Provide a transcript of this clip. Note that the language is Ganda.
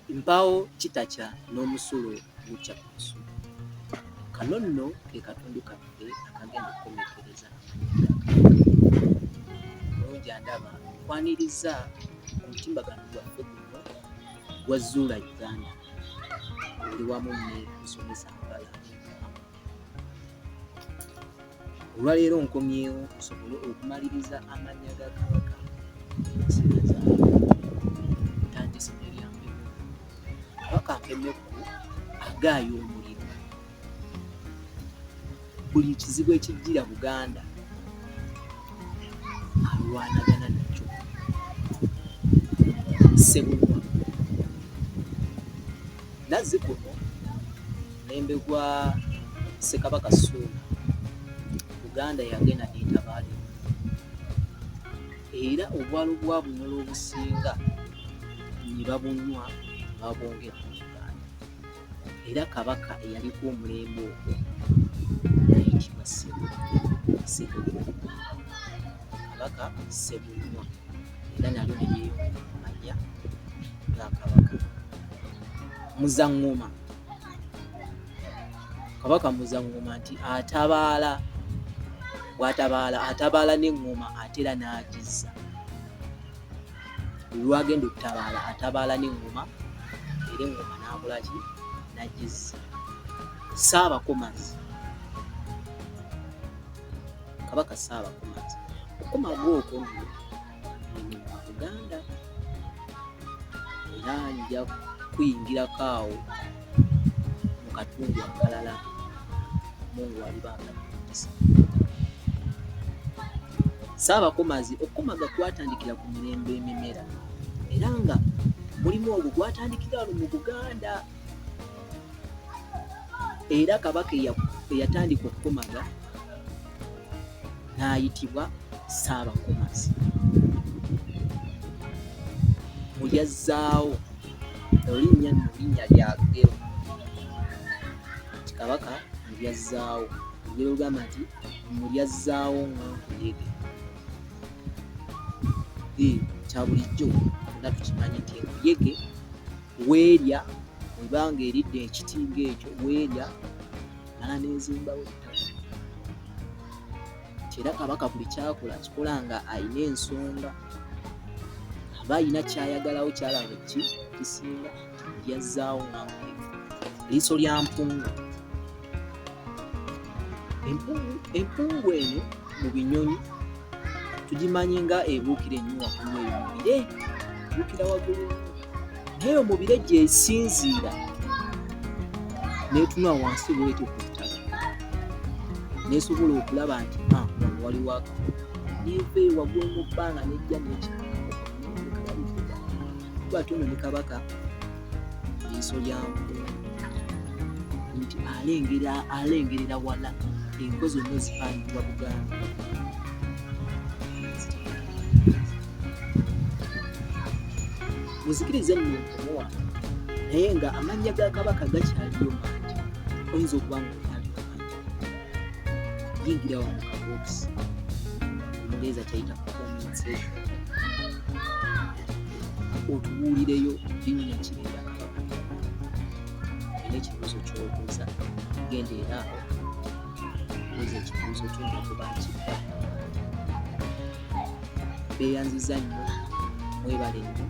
Mpaawo kitakya n'omusulo gukya ku musulo. Kano nno ke katundu kaffe akagenda okukomekkereza bulungi andaba nkwaniriza omutimbagano gwaffe guno gwa Zuula Uganda oli wamu ne musomesa Mpala. Olwaleero nkomyewo nsobole okumaliriza amannya ga Kabaka Ssegaza ntandise n'eryampewo. Kabaka Mpemekku agaaya omuliro. Buli kizibu ekijjira Buganda alwanagana nakyo. Ssebunywa Nazzikuno mulembe gwa Ssekabaka Ssuuna Buganda yagenda n'etabaala era obwalo bwa Bunyolo obusinga ne babunywa babwongera mu Uganda. Era Kabaka eyaliko omulembe ogwo yayitibwa Ssebunywa. Kabaka Ssebunywa era nalyo ne lyeyongera amanya ga Kabaka. Muzaŋŋoma Kabaka Muzaŋŋoma nti atabaala n'eŋŋoma ate era n'agizza. Lwagenda okutabaala atabaala n'eŋŋoma era eŋŋoma n'akola ki? N'agizza. Ssaabakomazi Kabaka Ssaabakomazi okukomaga okwo nno mu Buganda era nja kuyingirako awo mu katundu akalala Mungu alibangakisa. Ssaabakomazi okukomaga kwatandikira ku mirembe emimera era nga mulimu ogwo gwatandikira wano mu Buganda. Era Kabaka eyatandika okukomaga n'ayitibwa Ssaabakomazi. Mulyazzaawo olinnya nno linnya lya ggero nti Kabaka mulyazzaawo. Olugero lugamba nti mulyazzaawo ng'enkuyege. Kya bulijjo fonna tukimanyi nti enkuyege weerya bw'eba ng'eridde ekiti ng'ekyo weerya mala n'ezimbawo ettaka. Nti era Kabaka buli kyakola kikola nga ayina ensonga, aba ayina kyayagalawo kyalaba kisinga mulyazzaawo nga nkuyege. Liiso lya mpungu. Empungu eno mu binyonyi tugimanyi nga ebuukira ennyo waggulu eyo mu bire, ebuukira waggulu naye mu bire gy'esinziira n'etunula wansi bw'etyo ku ttaka n'esobola okulaba nti wano waliwo akako, n'eva eyo waggulu mu bbanga n'ejja n'ekikuba nno ne Kabaka liiso lya mpungu nti alengerera wala engo zonna zipaanibwa Buganda. Muzikirize nno nkomowa naye nga amannya ga Kabaka gakyaliyo mangi. Oyinza okuba ng'oyaliyo mangi. Yingira wa mu kabokisi Omungereza kyayita compensation otubuulireyo linnya ki erya Kabaka. Era ekibuuzo ky'obuuza genda era buuza ekibuuzo kyo nga kuba nkidda. Beeyanziza nnyo mwebale nnyo.